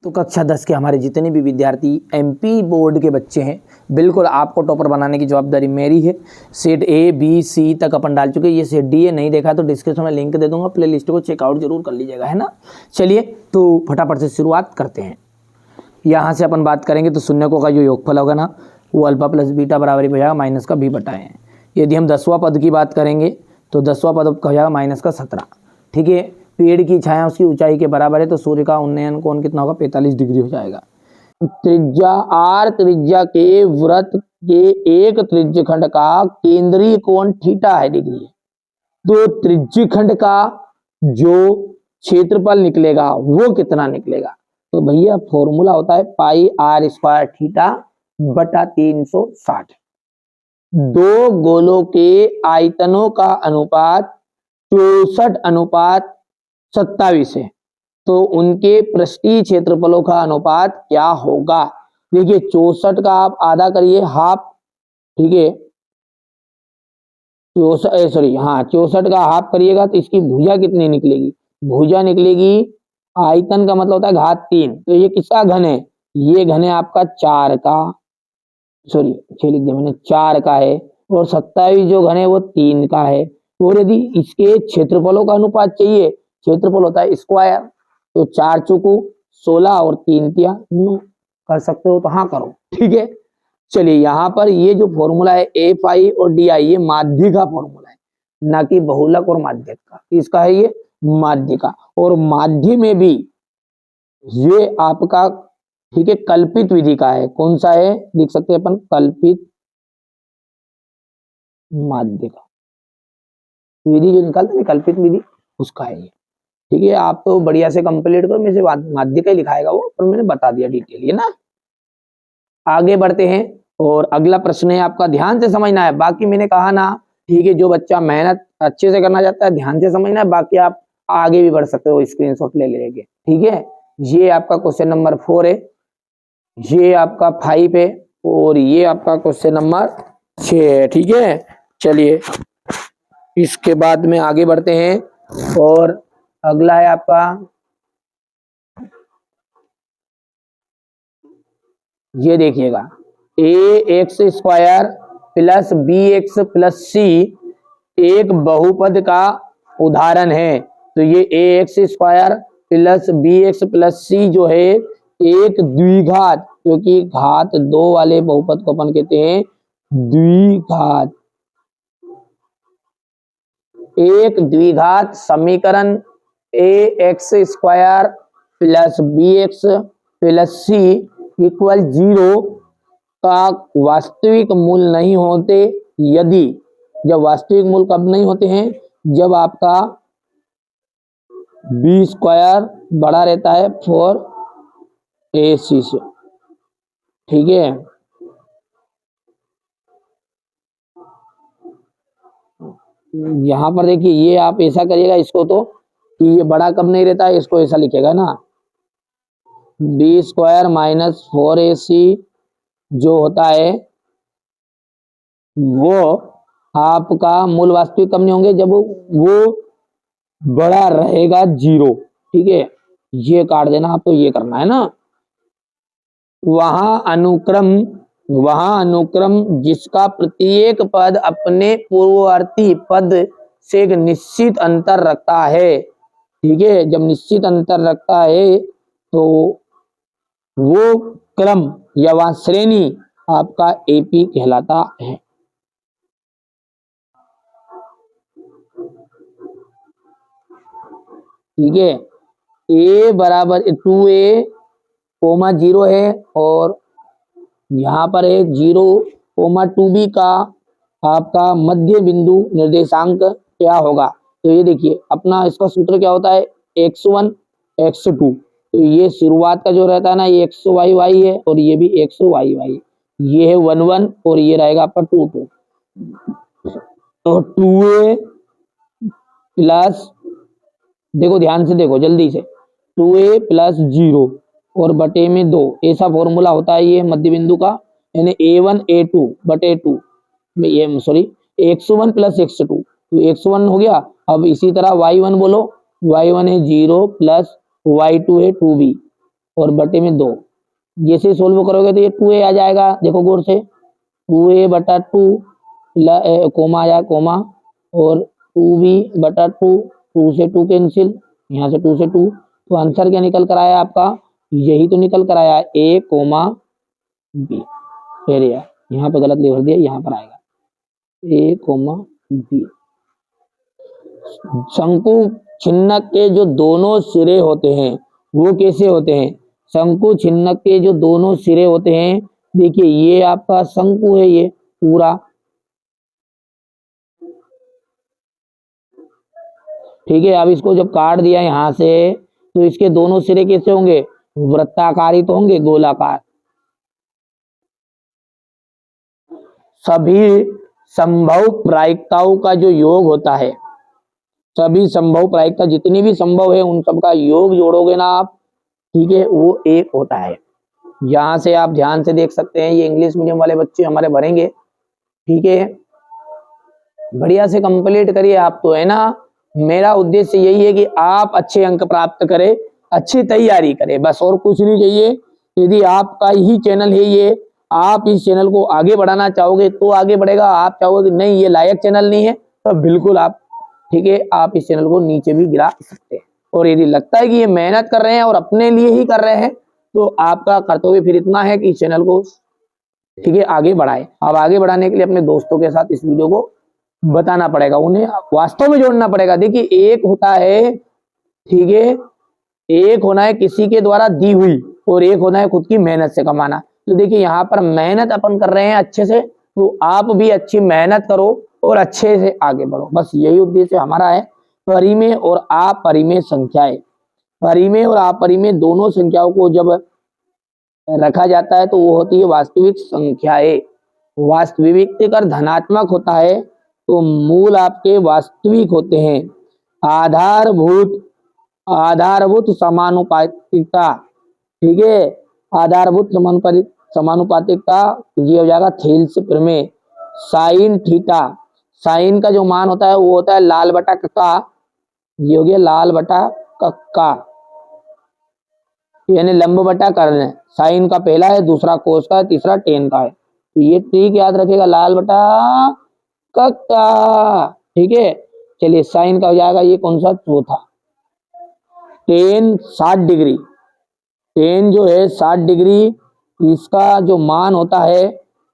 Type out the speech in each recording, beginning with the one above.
तो कक्षा 10 के हमारे जितने भी विद्यार्थी एमपी बोर्ड के बच्चे हैं, बिल्कुल आपको टॉपर बनाने की जवाबदारी मेरी है। सेट ए बी सी तक अपन डाल चुके हैं, ये सेट डी है, नहीं देखा तो डिस्क्रिप्शन में लिंक दे दूंगा, प्ले लिस्ट को चेकआउट जरूर कर लीजिएगा, है ना। चलिए तो फटाफट से शुरुआत करते हैं। यहाँ से अपन बात करेंगे तो शून्यकों का जो योगफल होगा ना, वो अल्फा प्लस बीटा बराबरी हो जाएगा माइनस का बी बटा है। यदि हम 10वां पद की बात करेंगे तो 10वां पद हो जाएगा माइनस का 17। ठीक है, पेड़ की छाया उसकी ऊंचाई के बराबर है, तो सूर्य का उन्नयन कोण कितना होगा, 45 डिग्री हो जाएगा। त्रिज्या आर त्रिज्या के वृत्त के एक त्रिज्यखंड का केंद्रीय कोण थीटा है डिग्री है, तो त्रिज्यखंड का जो क्षेत्रफल निकलेगा वो कितना निकलेगा, तो भैया फॉर्मूला होता है पाई आर स्क्वायर थीटा बटा 360। दो गोलों के आयतनों का अनुपात 64:27 है, तो उनके पृष्ठीय क्षेत्रफलों का अनुपात क्या होगा। देखिए 64 का आप आधा करिए, हाफ, ठीक है, 64 का हाफ करिएगा तो इसकी भुजा कितनी निकलेगी, भुजा निकलेगी, आयतन का मतलब होता है घात 3, तो ये किसका घन है, ये घन है आपका 4 का, 6 लिख दिया मैंने, 4 का है, और 27 जो घन है वो 3 का है। और यदि इसके क्षेत्रफलों का अनुपात चाहिए, क्षेत्रफल होता है स्क्वायर, तो 4 चौको 16 और 3 तिया 9 कर सकते हो, तो हाँ करो, ठीक है। चलिए यहाँ पर ये जो फॉर्मूला है एफ आई और डी आई, ये माध्य का फॉर्मूला है, ना कि बहुलक और माध्यक का। इसका है ये माध्य का, और माध्य में भी ये आपका, ठीक है, कल्पित विधि का है। कौन सा है, लिख सकते हैं अपन, कल्पित माध्य का विधि जो निकालते हैं कल्पित विधि, उसका है ये। ठीक है, आप तो बढ़िया से कंप्लीट करो, मेरे से माध्य का ही लिखाएगा वो, पर मैंने बता दिया डिटेल, ये ना। आगे बढ़ते हैं, और अगला प्रश्न है आपका, ध्यान से समझना है, बाकी मैंने कहा ना, ठीक है, जो बच्चा मेहनत अच्छे से करना चाहता है ध्यान से समझना है, बाकी आप आगे भी बढ़ सकते हो स्क्रीनशॉट ले लेके, ठीक है। ये आपका क्वेश्चन नंबर 4 है, ये आपका 5 है, और ये आपका क्वेश्चन नंबर 6 है, ठीक है। चलिए इसके बाद में आगे बढ़ते हैं, और अगला है आपका, ये देखिएगा, A X square plus B X plus C एक बहुपद का उदाहरण है। तो ये A X square plus B X plus C जो है एक द्विघात, क्योंकि घात 2 वाले बहुपद को अपन कहते हैं द्विघात, एक द्विघात समीकरण A X square plus B X plus C equal 0 का वास्तविक मूल नहीं होते, यदि, जब वास्तविक मूल कब नहीं होते हैं, जब आपका बी स्क्वायर बड़ा रहता है फॉर ए सी से, ठीक है। यहां पर देखिए, ये आप ऐसा करिएगा इसको, तो कि ये बड़ा कब नहीं रहता है, इसको ऐसा लिखेगा ना, बी स्क्वायर माइनस 4ac जो होता है वो आपका मूल वास्तविक कब नहीं होंगे, जब वो बड़ा रहेगा 0, ठीक है। ये काट देना आपको, ये करना है ना। वहां अनुक्रम जिसका प्रत्येक पद अपने पूर्ववर्ती पद से एक निश्चित अंतर रखता है, ठीक है, जब निश्चित अंतर रखता है तो वो क्रम या वह श्रेणी आपका एपी कहलाता है, ठीक है। ए बराबर 2a, 0 है, और यहाँ पर है 0, 2b का आपका मध्य बिंदु निर्देशांक क्या होगा। तो ये देखिए अपना इसका सूत्र क्या होता है, x1 x2, तो ये शुरुआत का जो रहता है ना, ये x y y है, और ये भी x y y, ये है 1 1, और ये रहेगा आपका 2 2, तो 2a प्लस, देखो ध्यान से देखो जल्दी से, 2a प्लस 0 और बटे में 2, ऐसा फॉर्मूला होता है ये मध्य बिंदु का, यानी a1 a2 बटे 2, ये सॉरी x1 प्लस x2, तो x1 हो गया। अब इसी तरह y1 बोलो, y1 है 0 प्लस y2 है 2b, और बटे में 2। जैसे सोल्व करोगे तो ये 2a आ जाएगा, देखो गौर से 2a बटा 2 कोमा आ जाए कोमा, और 2b बटा 2, 2 से 2 कैंसिल, यहाँ से 2 से 2, तो आंसर क्या निकल कर आया आपका, यही तो निकल कर आया a कोमा b। फिर यहाँ पे गलत लिख दिया, यहाँ पर आएगा a कोमा b। शंकु छिन्नक के जो दोनों सिरे होते हैं वो कैसे होते हैं, शंकु छिन्नक के जो दोनों सिरे होते हैं, देखिए ये आपका शंकु है, ये पूरा, ठीक है। अब इसको जब काट दिया यहां से, तो इसके दोनों सिरे कैसे होंगे, वृत्ताकार ही तो होंगे, गोलाकार। सभी संभव प्रायिकताओं का जो योग होता है, सभी संभव प्रायिकता जितनी भी संभव है उन सबका योग जोड़ोगे ना आप, ठीक है, वो एक होता है। यहाँ से आप ध्यान से देख सकते हैं, ये इंग्लिश मीडियम वाले बच्चे हमारे भरेंगे, ठीक है, बढ़िया से कंप्लीट करिए आप तो, है ना। मेरा उद्देश्य यही है कि आप अच्छे अंक प्राप्त करें, अच्छी तैयारी करें, बस और कुछ नहीं चाहिए। यदि आपका ही चैनल है ये, आप इस चैनल को आगे बढ़ाना चाहोगे तो आगे बढ़ेगा, आप चाहोगे नहीं ये लायक चैनल नहीं है तो बिल्कुल आप, ठीक है, आप इस चैनल को नीचे भी गिरा सकते हैं। और यदि लगता है कि ये मेहनत कर रहे हैं और अपने लिए ही कर रहे हैं, तो आपका कर्तव्य फिर इतना है कि इस चैनल को, ठीक है, आगे बढ़ाए। अब आगे बढ़ाने के लिए अपने दोस्तों के साथ इस वीडियो को बताना पड़ेगा, उन्हें वास्तव में जोड़ना पड़ेगा। देखिए एक होता है, ठीक है, एक होना है किसी के द्वारा दी हुई, और एक होना है खुद की मेहनत से कमाना। तो देखिए यहाँ पर मेहनत अपन कर रहे हैं अच्छे से, तो आप भी अच्छी मेहनत करो और अच्छे से आगे बढ़ो, बस यही उद्देश्य हमारा है। परिमेय और अपरिमेय संख्याएं, परिमेय और अपरिमेय दोनों संख्याओं को जब रखा जाता है तो वो होती है वास्तविक संख्याएं। वास्तविक अगर धनात्मक होता है तो मूल आपके वास्तविक होते हैं। आधारभूत, आधारभूत समानुपातिकता, ठीक है, आधारभूत समानुपातिकता, ये हो जाएगा थेल्स प्रमेय। साइन थीटा, साइन का जो मान होता है वो होता है लाल बटा कक्का, ये हो गया लाल बटा कक्का, यानी लंब बटा कर्ण। साइन का पहला है, दूसरा कोस का है, तीसरा टेन का है, तो ये ट्रिक याद रखेगा, लाल बटा कक्का, ठीक है। चलिए साइन का हो जाएगा ये कौन सा, चौथा। टेन 60 डिग्री, टेन जो है 60 डिग्री, इसका जो मान होता है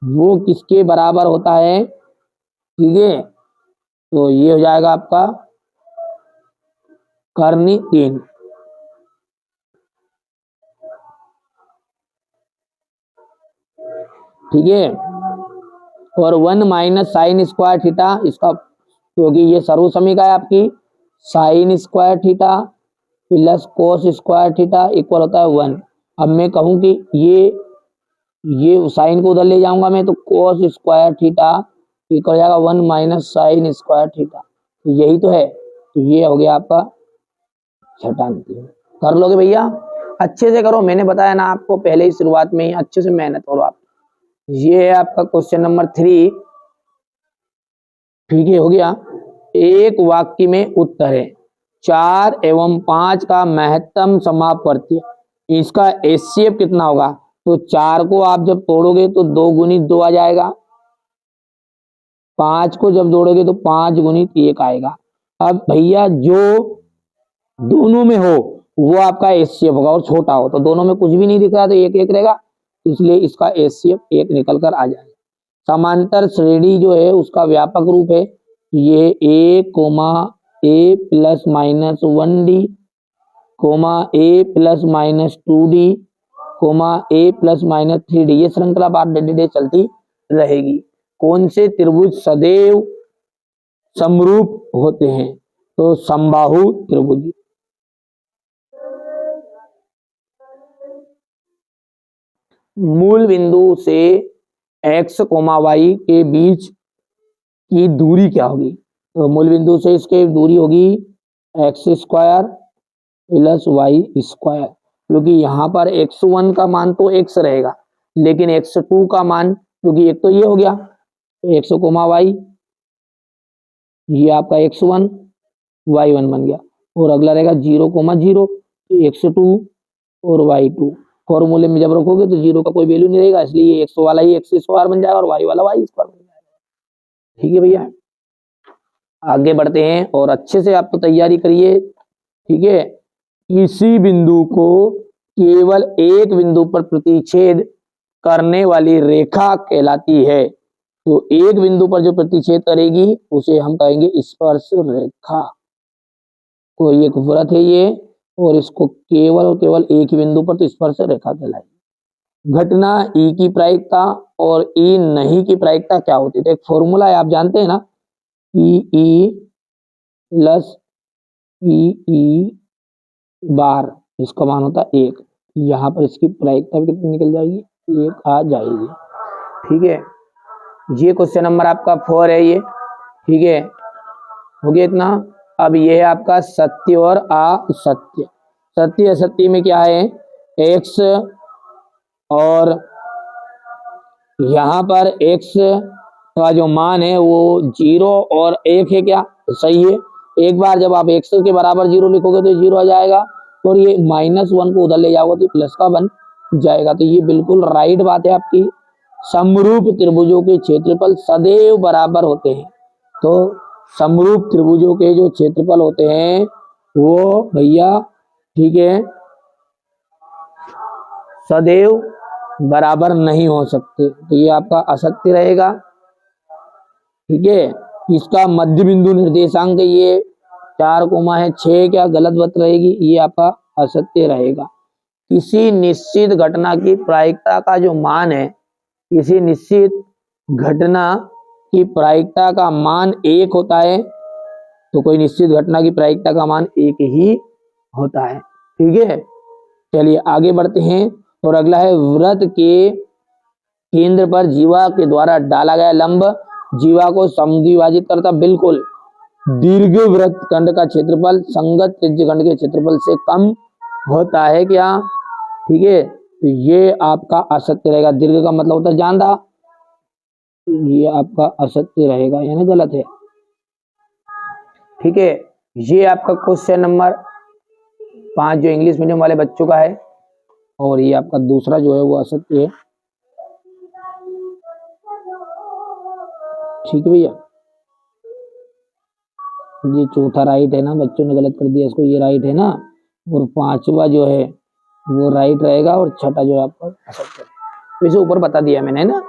वो किसके बराबर होता है, ठीक है, तो ये हो जाएगा आपका कर्णी 3, ठीक है। और 1 माइनस साइन स्क्वायर थीटा, इसका क्योंकि ये सर्वसमीका है आपकी, sine square theta plus cos square theta equal होता है 1। अब मैं कहूं कि ये साइन को उधर ले जाऊंगा मैं, तो कोस स्क्वायर थीटा इक्वल हो जाएगा 1 माइनस साइन स्क्वायर थीटा, तो यही तो है, तो ये हो गया आपका छठा अंक। कर लोगे भैया, अच्छे से करो, मैंने बताया ना आपको पहले ही शुरुआत में ही, अच्छे से मेहनत करो आप। ये है आपका क्वेश्चन नंबर 3, ठीक है, हो गया। एक वाक्य में उत्तर है 4 एवं 5 का महत्तम समापवर्ती, इसका एचसीएफ कितना होगा, तो 4 को आप जब तोड़ोगे तो 2 गुणित 2 आ जाएगा, 5 को जब जोड़ोगे तो 5 गुणित 1 आएगा। अब भैया जो दोनों में हो वो आपका एचसीएफ होगा, और छोटा हो तो दोनों में कुछ भी नहीं दिख रहा तो 1 1 रहेगा, इसलिए इसका एचसीएफ 1 निकल कर आ जाएगा। समांतर श्रेणी जो है उसका व्यापक रूप है, ये ए कोमा ए प्लस माइनस 1d कोमा ए प्लस माइनस 2d कोमा ए प्लस माइनस 3d, ये श्रृंखला बार डे चलती रहेगी। कौन से त्रिभुज सदैव समरूप होते हैं, तो समबाहु त्रिभुज। मूल बिंदु से x, y के बीच की दूरी क्या होगी, तो मूल बिंदु से इसके दूरी होगी x square plus y square, क्योंकि यहाँ पर x1 का मान तो x रहेगा, लेकिन x2 का मान, क्योंकि एक तो ये हो गया x, y, ये आपका x1 y1 बन गया, और अगला रहेगा 0, 0, x2 और y2। फॉर्मूले में जब रखोगे तो जीरो का कोई वैल्यू नहीं रहेगा, इसलिए ये x वाला ही x स्क्वायर बन जाएगा और y वाला y स्क्वायर बन जाएगा। ठीक है भैया, आगे बढ़ते हैं और अच्छे से आप तो तैयारी करिए। ठीक है, किसी बिंदु को केवल एक बिंदु पर प्रतिच्छेद करने वाली रेखा कहलाती है। तो एक बिंदु पर जो प्रतिच्छेद करेगी उसे हम कहेंगे स्पर्श रेखा। कोई एक वृत्त है ये, और इसको केवल और केवल एक ही बिंदु पर तो स्पर्श रेखा कहलाएगी। घटना ई की प्रायिकता और ई नहीं की प्रायिकता क्या होती है? तो एक फॉर्मूला है, आप जानते हैं ना, पीई प्लस पीई बार, इसका मान होता है 1। यहाँ पर इसकी प्रायिकता भी कितनी निकल जाएगी? 1 आ जाएगी। ठीक है, ये क्वेश्चन नंबर आपका 4 है ये। ठीक है, हो गया इतना। अब ये है आपका सत्य और असत्य। सत्य असत्य में क्या है? x और यहाँ पर x का जो मान है वो 0 और 1 है, क्या सही है? एक बार जब आप x के बराबर 0 लिखोगे तो 0 आ जाएगा, और ये -1 को उधर ले जाओगे तो प्लस का बन जाएगा। तो ये बिल्कुल राइट बात है आपकी। समरूप त्रिभुजों के क्षेत्रफल सदैव बराबर होते हैं। तो समरूप त्रिभुजों के जो क्षेत्रफल होते हैं वो भैया, ठीक है, सदैव बराबर नहीं हो सकते, तो ये आपका असत्य रहेगा। ठीक है, इसका मध्य बिंदु निर्देशांक ये 4,6 क्या गलत बात रहेगी, ये आपका असत्य रहेगा। किसी निश्चित घटना की प्रायिकता का जो मान है, किसी निश्चित घटना की प्रायिकता का मान 1 होता है, तो कोई निश्चित घटना की प्रायिकता का मान 1 ही होता है। ठीक है, चलिए आगे बढ़ते हैं। और अगला है, वृत्त के केंद्र पर जीवा के द्वारा डाला गया लंब जीवा को समद्विभाजित करता। बिल्कुल, दीर्घ वृत्त खंड का क्षेत्रफल संगत त्रिज्य खंड के क्षेत्रफल से कम होता है क्या? ठीक है, तो ये आपका असत्य रहेगा। दीर्घ का मतलब होता है ज्यादा, ये आपका असत्य रहेगा, यानी गलत है। ठीक है, ये आपका क्वेश्चन नंबर 5 जो इंग्लिश मीडियम वाले बच्चों का है, और ये आपका दूसरा जो है वो असत्य है। ठीक है भैया, ये चौथा राइट है ना, बच्चों ने गलत कर दिया इसको, ये राइट है ना, और 5वां जो है वो राइट रहेगा, और छठा जो है आपका असत्य। तो इसे ऊपर बता दिया मैंने ना,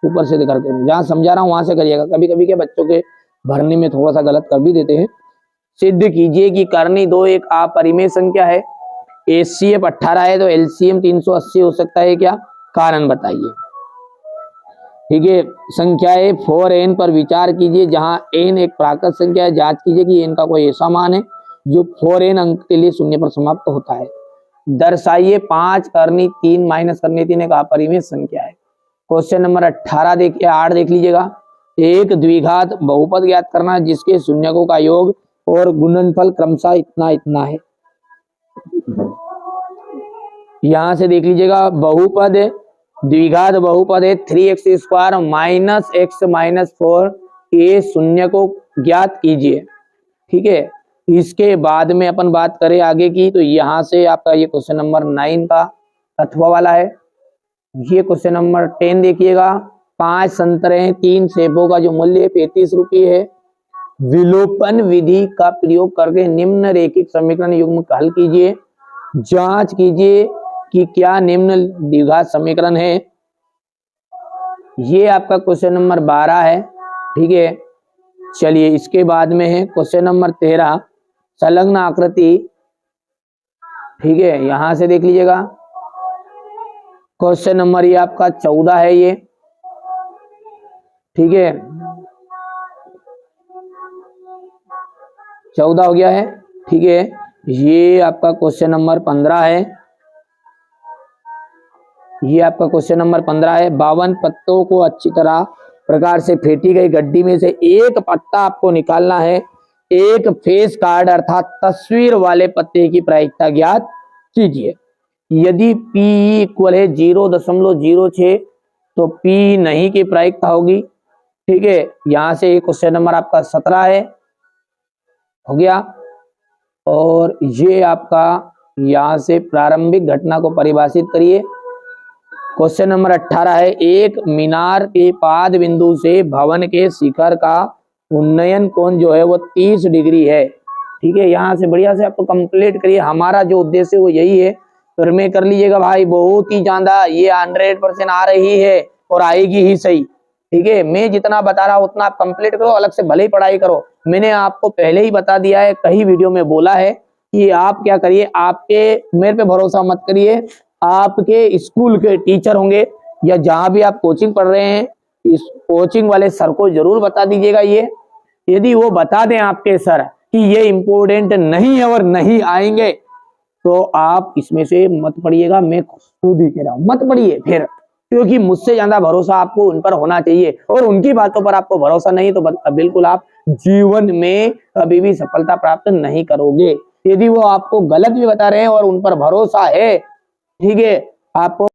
ऊपर से करके जहाँ समझा रहा हूँ वहां से करिएगा। कभी कभी के बच्चों के भरने में थोड़ा सा गलत कर भी देते हैं। सिद्ध कीजिए कि करनी 2 एक अपरिमेय संख्या है। HCF 18 है तो LCM 380 हो सकता है क्या? कारण बताइए। ठीक है, संख्या है 4n पर विचार कीजिए, जहां n एक प्राकृत संख्या है। जांच कीजिए कि n का कोई ऐसा मान है जो 4n अंक के लिए 0 पर समाप्त होता है। दर्शाइए 5 करनी 3 माइनस करनी 3 एक अपरिमेय संख्या है। क्वेश्चन नंबर 18 देखिए, 8 देख लीजिएगा। एक द्विघात बहुपद ज्ञात करना जिसके शून्यकों का योग और गुणनफल क्रमशः इतना इतना है। यहां से देख लीजिएगा, बहुपद द्विघात बहुपद है 3x square minus x minus 4, ये शून्य को ज्ञात कीजिए। ठीक है, इसके बाद में अपन बात करें आगे की, तो यहां से आपका ये क्वेश्चन नंबर 9 का अथवा वाला है। ये क्वेश्चन नंबर 10 देखिएगा। 5 संतरे 3 सेबों का जो मूल्य 35 रुपये है। विलोपन विधि का प्रयोग करके निम्न रेखिक समीकरण युग्म हल कीजिए। जांच कीजिए कि क्या निम्न द्विघात समीकरण है। ये आपका क्वेश्चन नंबर 12 है। ठीक है, चलिए इसके बाद में है क्वेश्चन नंबर 13, संलग्न आकृति। ठीक है, यहां से देख लीजिएगा। क्वेश्चन नंबर ये आपका 14 है ये। ठीक है, 14 हो गया है। ठीक है, ये आपका क्वेश्चन नंबर 15 है। ये आपका क्वेश्चन नंबर 15 है। 52 पत्तों को अच्छी तरह प्रकार से फेंटी गई गड्डी में से एक पत्ता आपको निकालना है। एक फेस कार्ड अर्थात तस्वीर वाले पत्ते की प्रायिकता ज्ञात कीजिए। यदि P इक्वल है 0.06 तो P नहीं की प्रायिकता होगी। ठीक है, यहां से क्वेश्चन नंबर आपका 17 है, हो गया। और ये आपका यहाँ से प्रारंभिक घटना को परिभाषित करिए। क्वेश्चन नंबर 18 है, एक मीनार के पाद बिंदु से भवन के शिखर का उन्नयन कोण जो है वो 30 डिग्री है। ठीक है, यहाँ से बढ़िया से आपको कंप्लीट करिए। हमारा जो उद्देश्य वो यही है, तो में कर लीजिएगा भाई, बहुत ही ज्यादा ये 100% आ रही है और आएगी ही सही। ठीक है, मैं जितना बता रहा हूं उतना आप कंप्लीट करो, अलग से भले ही पढ़ाई करो। मैंने आपको पहले ही बता दिया है, कई वीडियो में बोला है कि आप क्या करिए, आपके मेरे पे भरोसा मत करिए, आपके स्कूल के टीचर होंगे या जहां भी आप कोचिंग पढ़ रहे हैं, इस कोचिंग वाले सर को जरूर बता दीजिएगा। ये यदि वो बता दें आपके सर कि ये इंपॉर्टेंट नहीं है और नहीं आएंगे, तो आप इसमें से मत पढ़िएगा। मैं खुद ही कह रहा हूं, मत पढ़िए फिर, क्योंकि मुझसे ज्यादा भरोसा आपको उन पर होना चाहिए, और उनकी बातों पर आपको भरोसा नहीं तो बिल्कुल आप जीवन में कभी भी सफलता प्राप्त नहीं करोगे। यदि वो आपको गलत भी बता रहे हैं और उन पर भरोसा है, ठीक है, आपको